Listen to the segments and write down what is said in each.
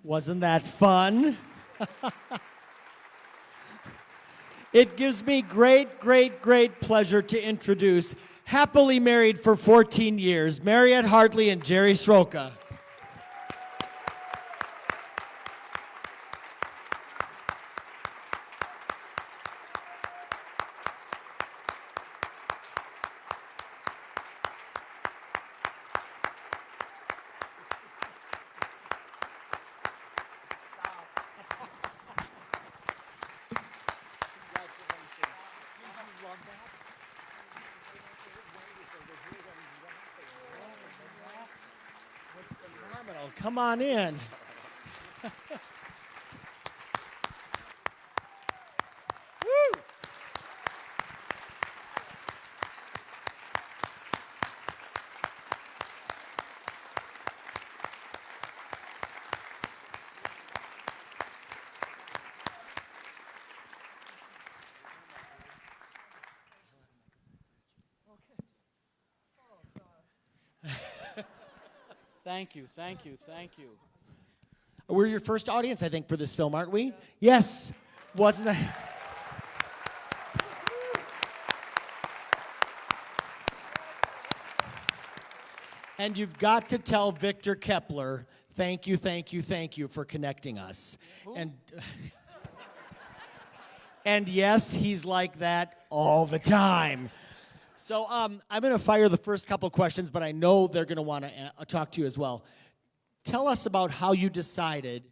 Wasn't that fun? It gives me great, great, great pleasure to introduce happily married for 14 years, Mariette Hartley and Jerry Sroka. Come on in. Woo! Thank you, thank you, thank you. We're your first audience, I think, for this film, aren't we? Yes. Wasn't that? And you've got to tell Victor Kepler, thank you, thank you, thank you for connecting us. And yes, he's like that all the time. So I'm going to fire the first couple questions, but I know they're going to want to talk to you as well. Tell us about how you decided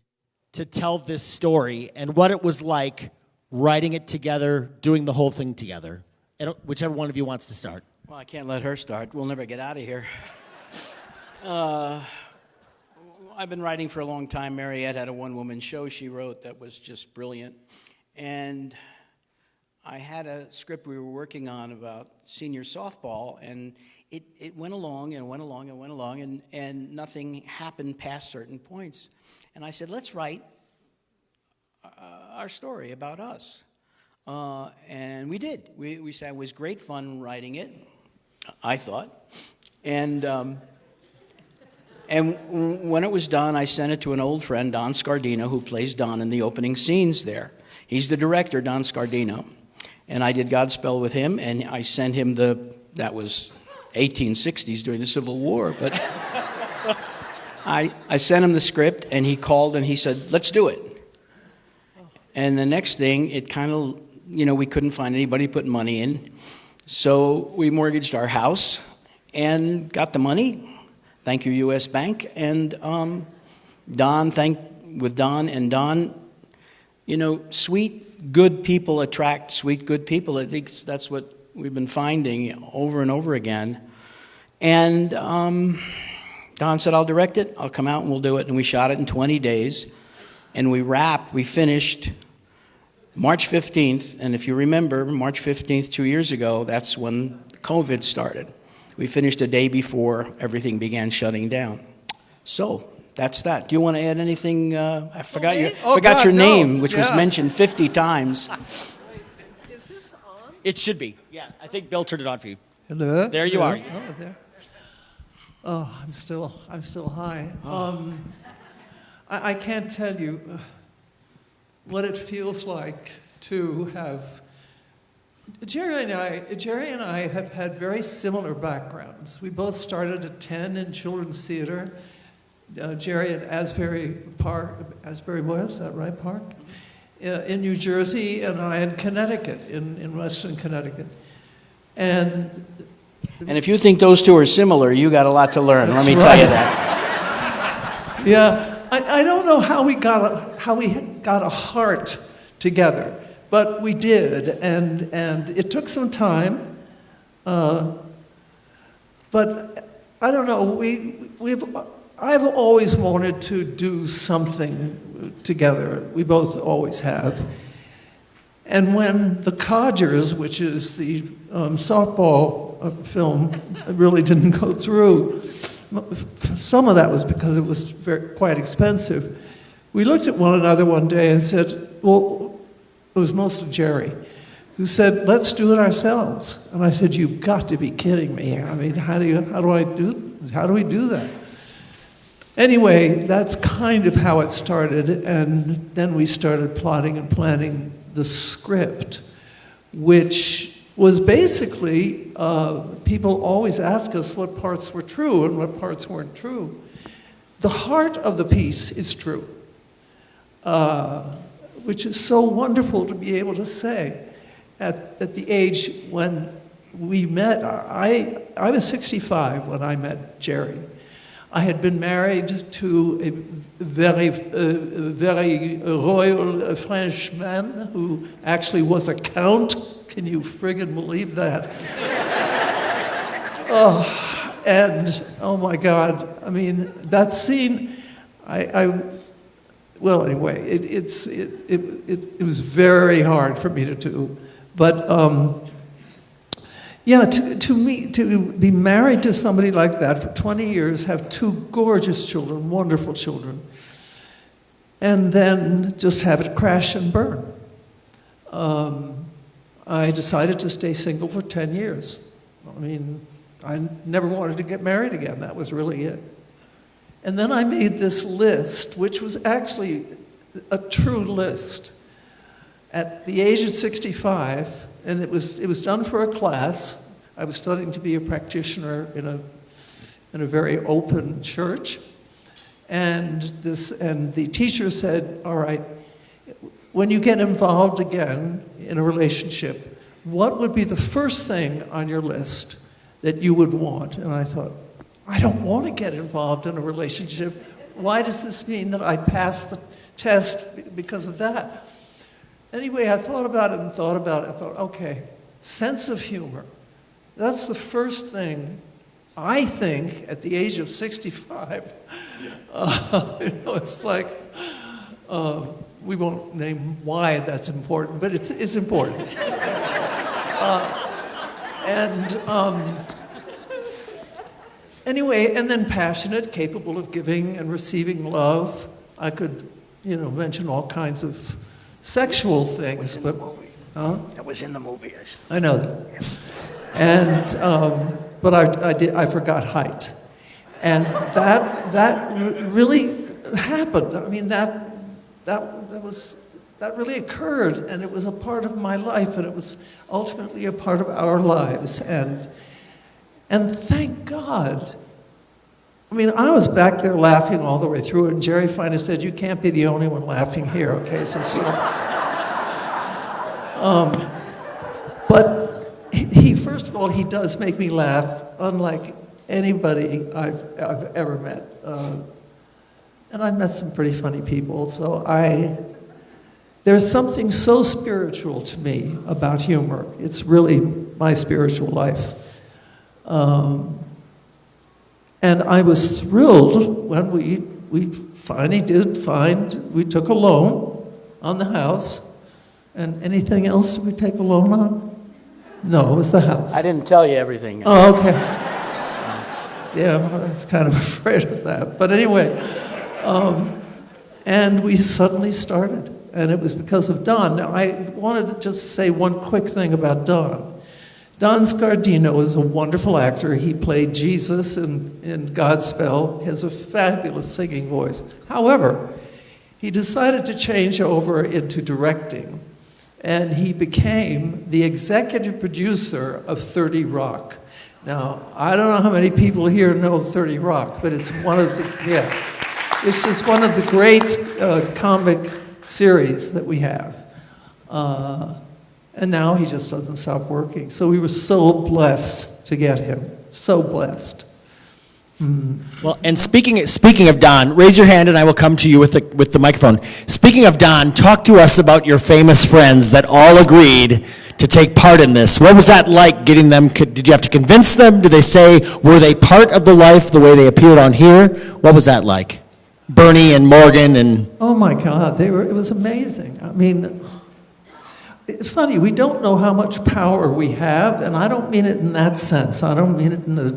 to tell this story and what it was like writing it together, doing the whole thing together. And whichever one of you wants to start. Well, I can't let her start. We'll never get out of here. I've been writing for a long time. Mariette had a one-woman show she wrote that was just brilliant. And I had a script we were working on about senior softball, and it went along and went along and went along, and nothing happened past certain points. And I said, let's write our story about us. And we did. We said it was great fun writing it, I thought. And when it was done, I sent it to an old friend, Don Scardino, who plays Don in the opening scenes there. He's the director, Don Scardino. And I did Godspell with him, and I sent him that was 1860s during the Civil War, but I sent him the script, and he called and he said, let's do it. And the next thing, it kind of, we couldn't find anybody to put money in. So we mortgaged our house and got the money. Thank you, U.S. Bank. And with Don, sweet, good people attract sweet, good people. At least that's what we've been finding over and over again. And Don said, I'll direct it, I'll come out and we'll do it. And we shot it in 20 days. And we finished March 15th. And if you remember, March 15th, 2 years ago, that's when COVID started. We finished a day before everything began shutting down. So that's that. Do you want to add anything? I forgot your name, which was mentioned 50 times. Is this on? It should be. Yeah, I think Bill turned it on for you. Hello. There you are. Oh, there. Oh, I'm still high. I can't tell you what it feels like to have. Jerry and I have had very similar backgrounds. We both started at 10 in children's theater. Jerry at Asbury Boyle, is that right, Park? In New Jersey, and I in Connecticut, in Western Connecticut. And if you think those two are similar, you got a lot to learn. Let me tell you that. Yeah, I don't know how we got a heart together, but we did, and it took some time. But I don't know. I've always wanted to do something together. We both always have. And when The Codgers, which is the softball film, really didn't go through, some of that was because it was quite expensive. We looked at one another one day and said, well, it was mostly Jerry, who said, let's do it ourselves. And I said, you've got to be kidding me. I mean, how do we do that? Anyway, that's kind of how it started, and then we started plotting and planning the script, which was basically, people always ask us what parts were true and what parts weren't true. The heart of the piece is true, which is so wonderful to be able to say at the age when we met. I was 65 when I met Jerry. I had been married to a very royal Frenchman who actually was a count. Can you friggin' believe that? And oh my God, I mean, that scene, well, anyway, it was very hard for me to do. But yeah, to be married to somebody like that for 20 years, have two gorgeous children, wonderful children, and then just have it crash and burn. I decided to stay single for 10 years. I mean, I never wanted to get married again. That was really it. And then I made this list, which was actually a true list. At the age of 65, and it was done for a class. I was studying to be a practitioner in a very open church, and the teacher said, "All right, when you get involved again in a relationship, what would be the first thing on your list that you would want?" And I thought, I don't want to get involved in a relationship. Why does this mean that I passed the test because of that? Anyway, I thought about it and thought about it. I thought, okay, sense of humor. That's the first thing, I think, at the age of 65. It's like, we won't name why that's important, but it's important. Anyway, and then passionate, capable of giving and receiving love. I could, mention all kinds of sexual things, but That was in the movie. I know that. And but I forgot height, and that really happened. I mean that really occurred, and it was a part of my life, and it was ultimately a part of our lives, and thank God. I mean, I was back there laughing all the way through it, and Jerry finally said, "You can't be the only one laughing here, okay?" So, but he, first of all, he does make me laugh, unlike anybody I've ever met. And I've met some pretty funny people, so there's something so spiritual to me about humor. It's really my spiritual life. And I was thrilled when we finally we took a loan on the house. And anything else did we take a loan on? No, it was the house. I didn't tell you everything. Oh, okay. Damn, I was kind of afraid of that. But anyway, and we suddenly started. And it was because of Don. Now, I wanted to just say one quick thing about Don. Don Scardino is a wonderful actor. He played Jesus in Godspell. He has a fabulous singing voice. However, he decided to change over into directing, and he became the executive producer of 30 Rock. Now, I don't know how many people here know 30 Rock, but it's one of the, it's just one of the great comic series that we have. And now he just doesn't stop working. So we were so blessed to get him. So blessed. Well, and speaking of Don, raise your hand and I will come to you with the microphone. Speaking of Don, talk to us about your famous friends that all agreed to take part in this. What was that like getting them? Did you have to convince them? Did they say, were they part of the life the way they appeared on here? What was that like? Bernie and Morgan and... Oh my God, it was amazing. I mean, it's funny, we don't know how much power we have, and I don't mean it in that sense. I don't mean it in the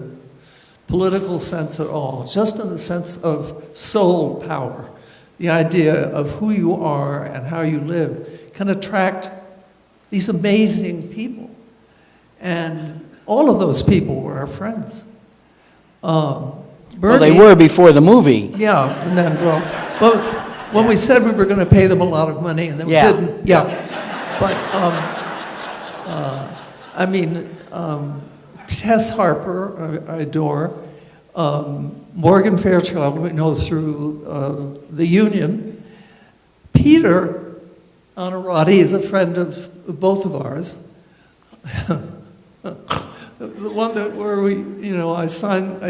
political sense at all, just in the sense of soul power. The idea of who you are and how you live can attract these amazing people. And all of those people were our friends. Well, they Bernie- were before the movie. Yeah, and then, well, when we said we were going to pay them a lot of money, and then Yeah. we didn't, yeah. But, I mean, Tess Harper, I adore. Morgan Fairchild, we know through the Union. Peter Honorati is a friend of both of ours. The one that where we, you know, I signed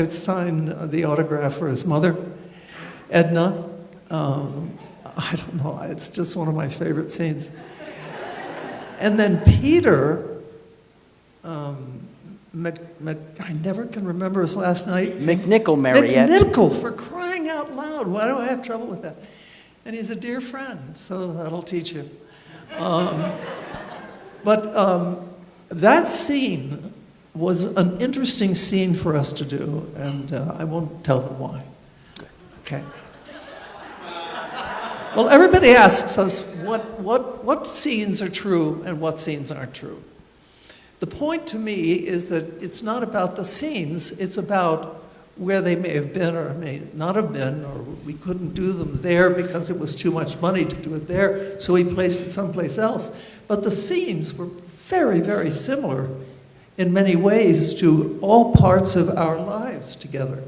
the autograph for his mother, Edna. I don't know, it's just one of my favorite scenes. And then Peter, I never can remember his last name. McNichol, Mariette. McNichol, for crying out loud. Why do I have trouble with that? And he's a dear friend, so that'll teach you. But that scene was an interesting scene for us to do, and I won't tell them why. Okay. Well, everybody asks us what scenes are true and what scenes aren't true. The point to me is that it's not about the scenes, it's about where they may have been or may not have been, or we couldn't do them there because it was too much money to do it there, so we placed it someplace else. But the scenes were very, very similar in many ways to all parts of our lives together.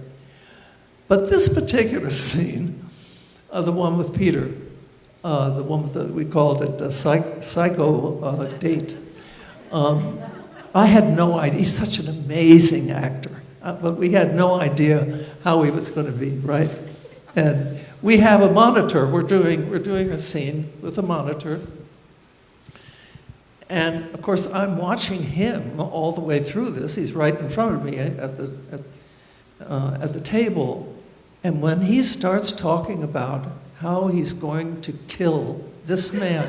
But this particular scene, the one with Peter, the one with we called it a psycho date, I had no idea. He's such an amazing actor, but we had no idea how he was going to be, right? And we have a monitor. We're doing a scene with a monitor. And of course, I'm watching him all the way through this. He's right in front of me at the table. And when he starts talking about how he's going to kill this man,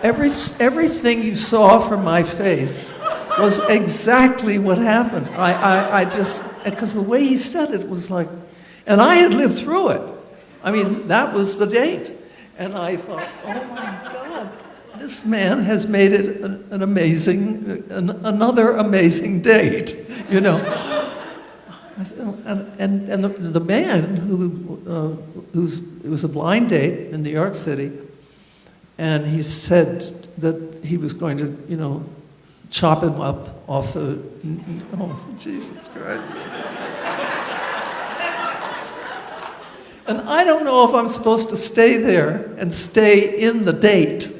everything you saw from my face was exactly what happened. I just, because the way he said it was like, and I had lived through it. I mean, that was the date. And I thought, oh my God, this man has made it another amazing date, you know. And the man it was a blind date in New York City, and he said that he was going to, you know, chop him up off the, oh, Jesus Christ. And I don't know if I'm supposed to stay there and stay in the date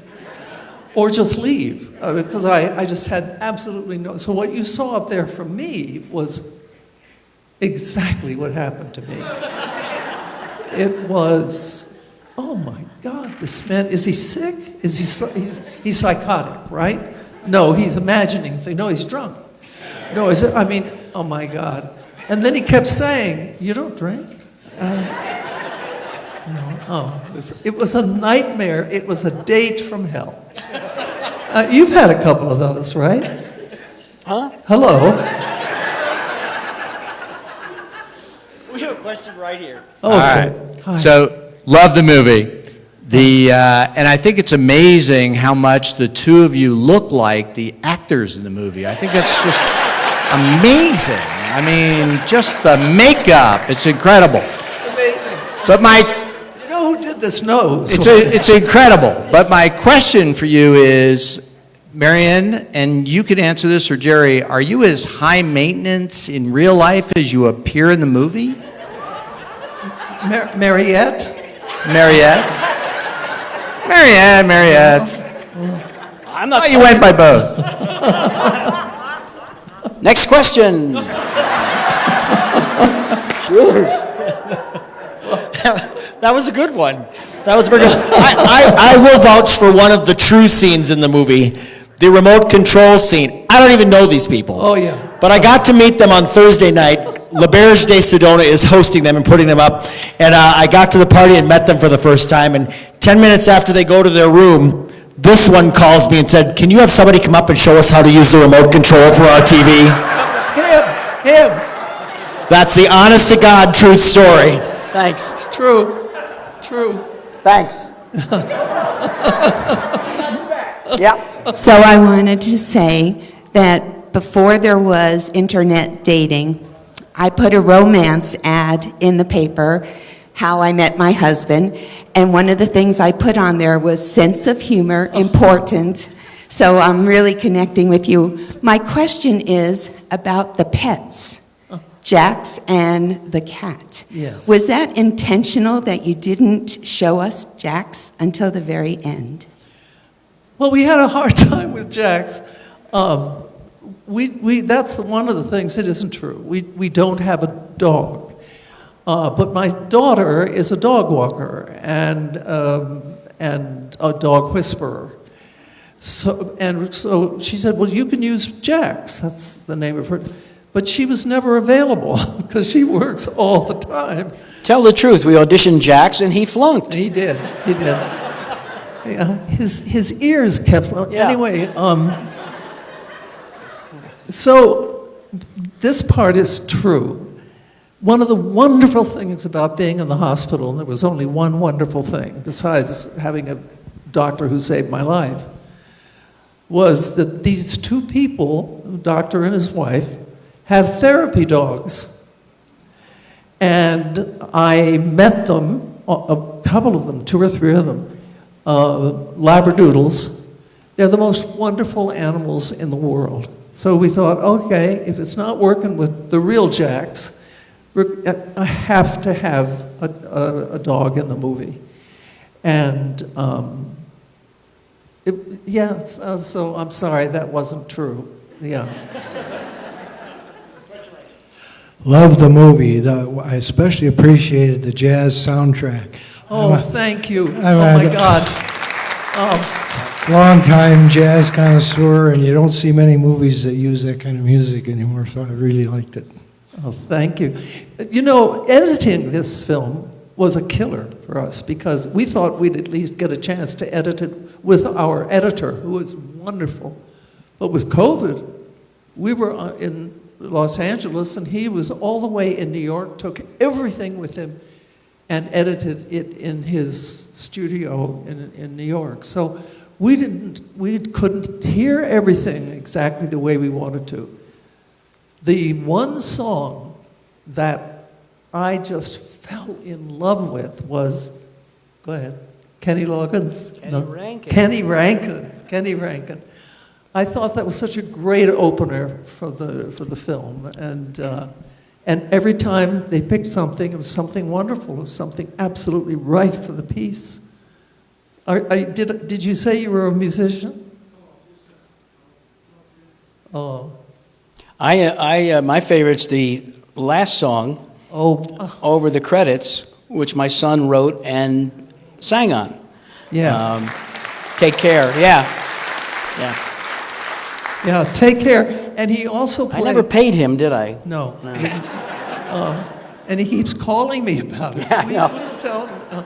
or just leave, because I just had absolutely no, so what you saw up there from me was exactly what happened to me. It was, oh my God, this man, is he sick? He's psychotic, right? No, he's imagining things. No, he's drunk. No, I mean, oh my God. And then he kept saying, you don't drink? It was a nightmare. It was a date from hell. You've had a couple of those, right? Huh? Hello. We have a question right here. Oh, All right. Hi. So, love the movie. And I think it's amazing how much the two of you look like the actors in the movie. I think that's just amazing. I mean, just the makeup, it's incredible. It's amazing. But You know who did this knows. it's incredible. But my question for you is, Marianne, and you can answer this, or Jerry, are you as high maintenance in real life as you appear in the movie? Mariette? Mariette? Mariette. I'm not. Oh, you went by both. Next question. Sure. That was a good one. That was very good. I will vouch for one of the true scenes in the movie, the remote control scene. I don't even know these people. Oh, yeah. But I got to meet them on Thursday night. L'Auberge de Sedona is hosting them and putting them up. And I got to the party and met them for the first time. And 10 minutes after they go to their room, this one calls me and said, can you have somebody come up and show us how to use the remote control for our TV? It's him. That's the honest to God truth story. Thanks. It's true. Thanks. Yeah. So I wanted to say that before there was internet dating, I put a romance ad in the paper, how I met my husband, and one of the things I put on there was sense of humor, important. So I'm really connecting with you. My question is about the pets, Jax and the cat. Yes. Was that intentional that you didn't show us Jax until the very end? Well, we had a hard time with Jax. That's one of the things that isn't true. We don't have a dog. But my daughter is a dog walker and a dog whisperer. So she said, well, you can use Jax. That's the name of her. But she was never available because she works all the time. Tell the truth. We auditioned Jax, and he flunked. He did. Yeah, his ears kept. Well, Yeah. Anyway, so this part is true. One of the wonderful things about being in the hospital, and there was only one wonderful thing besides having a doctor who saved my life, was that these two people, a doctor and his wife, have therapy dogs. And I met them, a couple of them, 2 or 3 of them, Labradoodles. They're the most wonderful animals in the world. So we thought, okay, if it's not working with the real Jax, I have to have a dog in the movie. And so I'm sorry, that wasn't true. Yeah. Loved the movie. I especially appreciated the jazz soundtrack. Oh, thank you. I'm Oh, my a- God. Long-time jazz connoisseur, and you don't see many movies that use that kind of music anymore, so I really liked it. Oh, thank you. You know, editing this film was a killer for us because we thought we'd at least get a chance to edit it with our editor, who was wonderful. But with COVID, we were in Los Angeles, and he was all the way in New York, took everything with him, and edited it in his studio in New York. So we couldn't hear everything exactly the way we wanted to. The one song that I just fell in love with was, go ahead, Kenny Loggins? Kenny Rankin. Kenny Rankin. I thought that was such a great opener for the film, and every time they picked something, it was something wonderful. It was something absolutely right for the piece. Did you say you were a musician? Oh. My favorite's the last song, Oh. Over the Credits, which my son wrote and sang on. Yeah. Take Care, yeah. Yeah, Take Care. And he also I played... never paid him, did I? No. And he keeps calling me about it. Yeah, I know. Please tell him.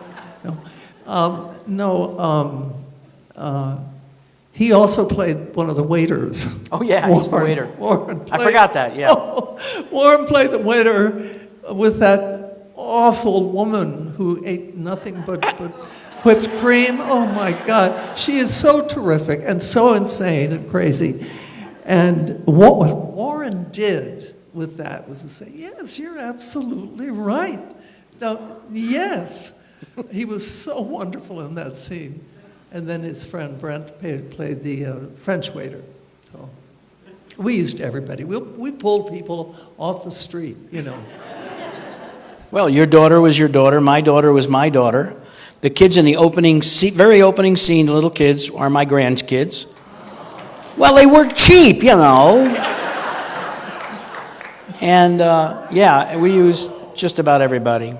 He also played one of the waiters. Oh, yeah, he's the waiter. Warren I played- forgot that, yeah. Oh, Warren played the waiter with that awful woman who ate nothing but whipped cream. Oh, my God. She is so terrific and so insane and crazy. And what Warren did with that was to say, yes, you're absolutely right. Now, yes. He was so wonderful in that scene. And then his friend Brent played the French waiter. So we used everybody. We pulled people off the street, you know. Well, your daughter was your daughter. My daughter was my daughter. The kids in the very opening scene, the little kids, are my grandkids. Well, they were cheap, you know. And, we used just about everybody.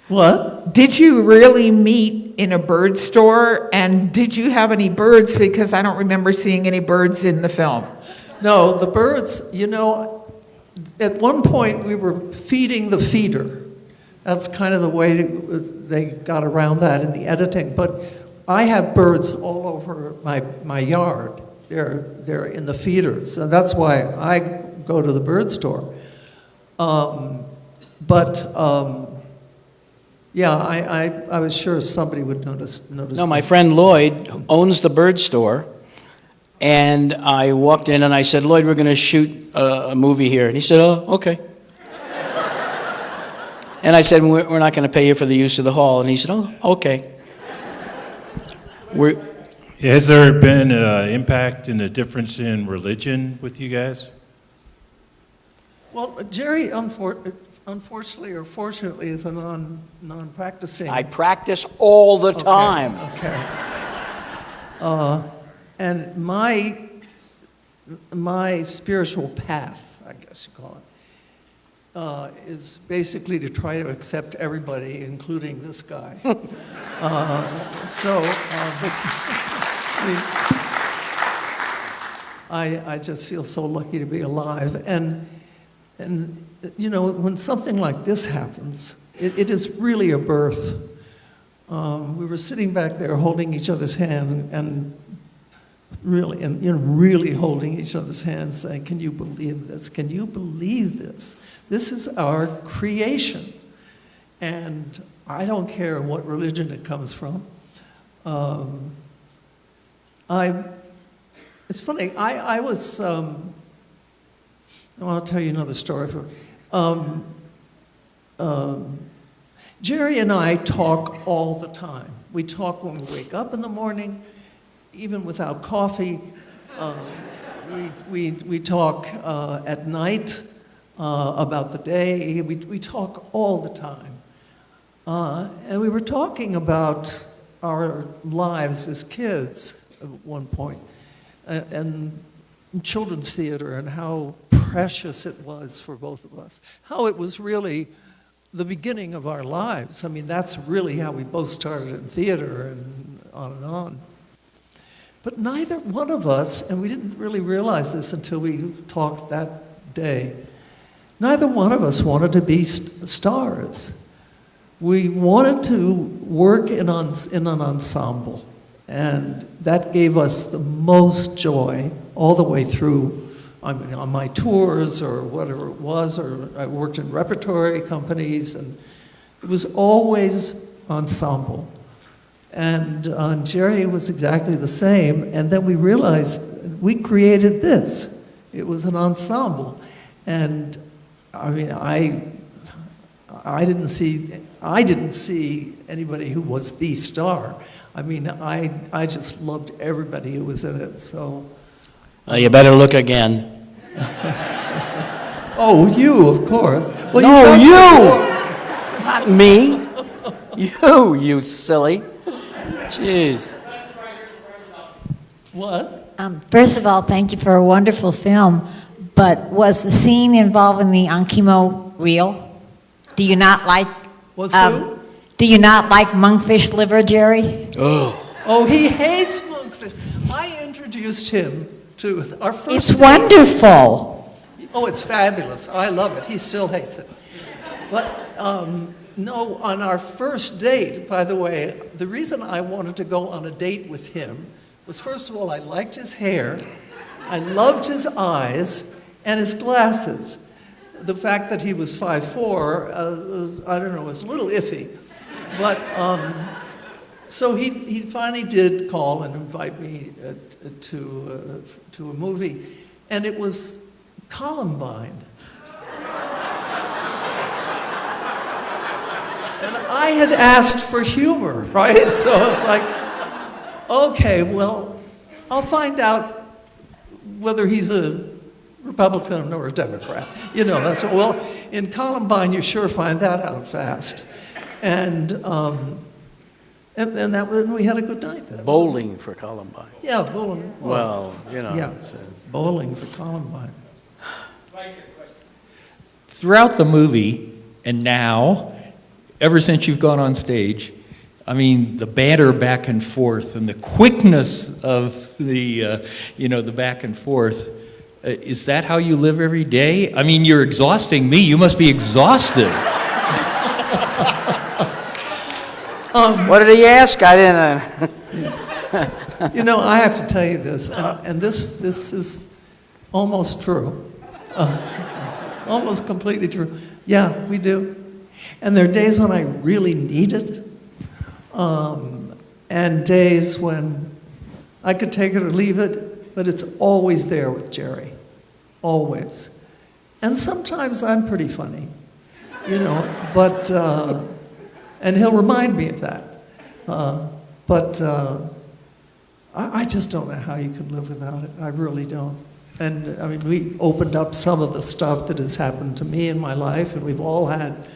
What? Did you really meet in a bird store? And did you have any birds? Because I don't remember seeing any birds in the film. No, the birds, you know, at one point we were feeding the feeder. That's kind of the way they got around that in the editing. But I have birds all over my yard. They're in the feeders. And that's why I go to the bird store. Yeah, I was sure somebody would notice. No, my friend Lloyd, who owns the bird store, And I walked in and I said, Lloyd, we're going to shoot a movie here. And he said, oh, okay. And I said, we're not going to pay you for the use of the hall. And he said, oh, okay. Has there been an impact in the difference in religion with you guys? Well, Jerry, unfortunately or fortunately, is a non-practicing. I practice all the time. Okay. And my spiritual path, I guess you call it, is basically to try to accept everybody, including this guy. I just feel so lucky to be alive. And you know, when something like this happens, it is really a birth. We were sitting back there holding each other's hand and really holding each other's hands, saying, "Can you believe this? Can you believe this? This is our creation." And I don't care what religion it comes from. It's funny. I was. I'll tell you another story. Jerry and I talk all the time. We talk when we wake up in the morning, even without coffee. We talk at night about the day. We talk all the time. And we were talking about our lives as kids at one point, and children's theater, and how precious it was for both of us. How it was really the beginning of our lives. I mean, that's really how we both started in theater and on and on. But neither one of us, and we didn't really realize this until we talked that day, neither one of us wanted to be stars. We wanted to work in an ensemble, and that gave us the most joy all the way through. I mean, on my tours or whatever it was, or I worked in repertory companies, and it was always ensemble. And Jerry was exactly the same, and then we realized we created this. It was an ensemble. And I mean, I didn't see anybody who was the star. I mean, I just loved everybody who was in it, so. You better look again. Oh, you, of course. Well, No, you! Not me. You silly. Jeez. What? First of all, thank you for a wonderful film. But was the scene involving the Ankimo real? Do you not like? What's who? Do you not like monkfish liver, Jerry? Oh, he hates monkfish. I introduced him to our first. It's date. wonderful. Oh, it's fabulous. I love it. He still hates it. But no, on our first date, by the way, the reason I wanted to go on a date with him was, first of all, I liked his hair, I loved his eyes, and his glasses. The fact that he was 5'4", I don't know, was a little iffy. But, so he finally did call and invite me to a movie, and it was Columbine. And I had asked for humor, right? So I was like, okay, well, I'll find out whether he's a Republican or a Democrat. You know, that's well, in Columbine, you sure find that out fast. And we had a good night then. Bowling for Columbine. Yeah, bowling. Well, you know. Yeah, bowling for Columbine. Throughout the movie and now, ever since you've gone on stage, I mean, the banter back and forth and the quickness of the back and forth, is that how you live every day? I mean, you're exhausting me. You must be exhausted. What did he ask? I didn't. You know, I have to tell you this, and this is almost true. Almost completely true. Yeah, we do. And there are days when I really need it, and days when I could take it or leave it, but it's always there with Jerry, always. And sometimes I'm pretty funny, you know, but, and he'll remind me of that. But I just don't know how you could live without it. I really don't. And I mean, we opened up some of the stuff that has happened to me in my life, and we've all had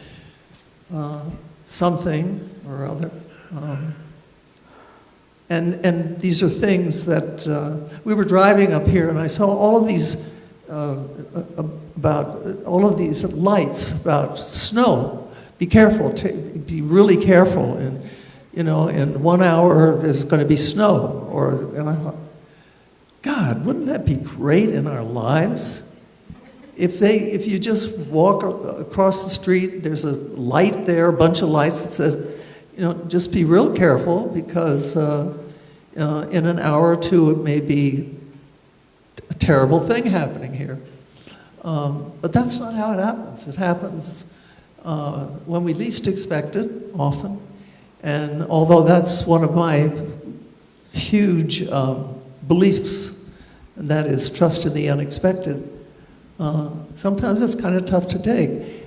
something or other. And these are things that we were driving up here, and I saw all of these about all of these lights about snow. Be careful. Be really careful. And you know, in 1 hour there's going to be snow. And I thought, God, wouldn't that be great in our lives? If you just walk across the street, there's a light there, a bunch of lights that says, you know, just be real careful because in an hour or two it may be a terrible thing happening here. But that's not how it happens. It happens when we least expect it, often. And although that's one of my huge beliefs, and that is trust in the unexpected, sometimes it's kind of tough to take.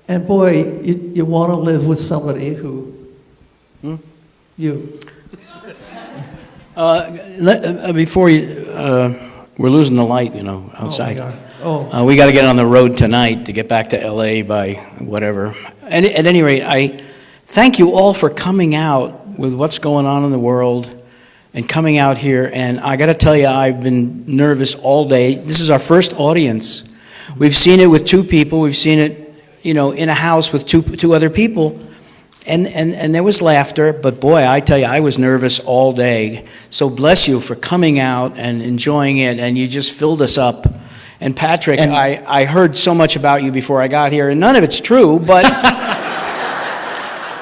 And boy, you want to live with somebody who, you. Before you, we're losing the light, you know, outside. We We got to get on the road tonight to get back to LA by whatever. And at any rate, I thank you all for coming out with what's going on in the world and coming out here. And I got to tell you, I've been nervous all day. This is our first audience. We've seen it with two people. We've seen it, you know, in a house with two other people. And there was laughter, but boy, I tell you, I was nervous all day. So bless you for coming out and enjoying it, and you just filled us up. And Patrick, I heard so much about you before I got here, and none of it's true, but...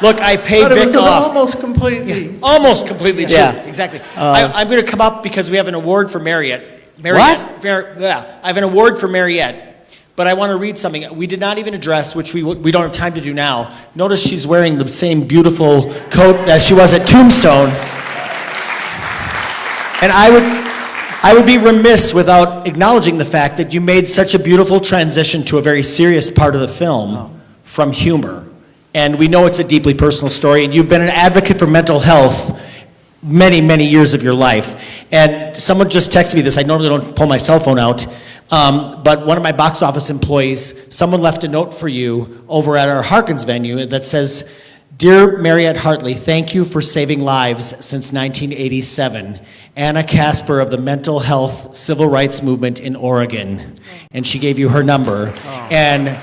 Look, I paid But it Vic was off. almost completely. Almost completely true. Yeah. Exactly. I'm going to come up because we have an award for Mariette. What? Yeah, I have an award for Mariette. But I want to read something we did not even address, which we don't have time to do now. Notice she's wearing the same beautiful coat as she was at Tombstone. And I would be remiss without acknowledging the fact that you made such a beautiful transition to a very serious part of the film from humor. And we know it's a deeply personal story, and you've been an advocate for mental health many, many years of your life. And someone just texted me this. I normally don't pull my cell phone out. But one of my box office employees, someone left a note for you over at our Harkins venue that says, "Dear Mariette Hartley, thank you for saving lives since 1987. Anna Casper of the mental health civil rights movement in Oregon." And she gave you her number. And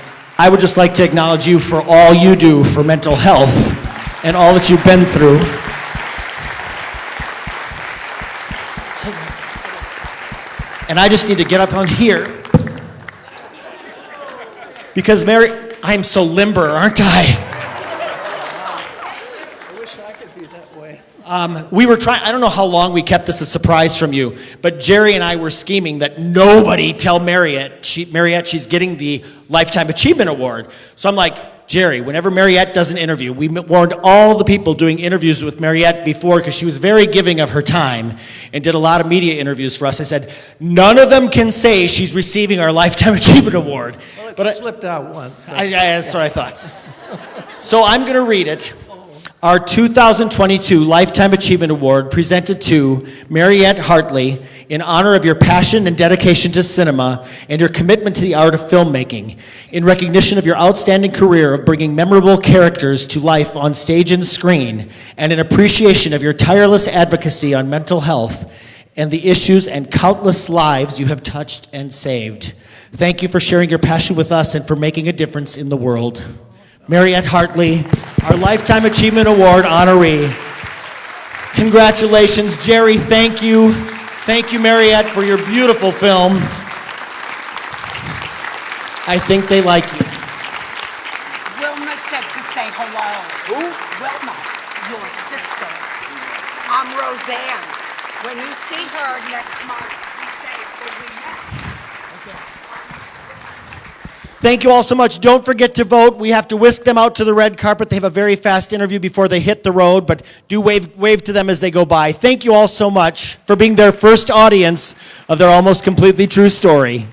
I would just like to acknowledge you for all you do for mental health and all that you've been through. And I just need to get up on here. Because I'm so limber, aren't I? I wish I could be that way. We were trying, I don't know how long we kept this a surprise from you, but Jerry and I were scheming that nobody tell Mariette she's getting the Lifetime Achievement Award. So I'm like, Jerry, whenever Mariette does an interview, we warned all the people doing interviews with Mariette before because she was very giving of her time and did a lot of media interviews for us. I said, none of them can say she's receiving our Lifetime Achievement Award. Well, it slipped out once. That's what I thought. So I'm going to read it. Our 2022 Lifetime Achievement Award presented to Mariette Hartley in honor of your passion and dedication to cinema and your commitment to the art of filmmaking, in recognition of your outstanding career of bringing memorable characters to life on stage and screen, and in appreciation of your tireless advocacy on mental health and the issues and countless lives you have touched and saved. Thank you for sharing your passion with us and for making a difference in the world. Mariette Hartley, our Lifetime Achievement Award honoree. Congratulations, Jerry, thank you. Thank you, Mariette, for your beautiful film. I think they like you. Wilma said to say hello. Who? Wilma, your sister. I'm Roseanne. When you see her next month, you say, well, we met. Thank you all so much. Don't forget to vote. We have to whisk them out to the red carpet. They have a very fast interview before they hit the road, but do wave to them as they go by. Thank you all so much for being their first audience of their almost completely true story.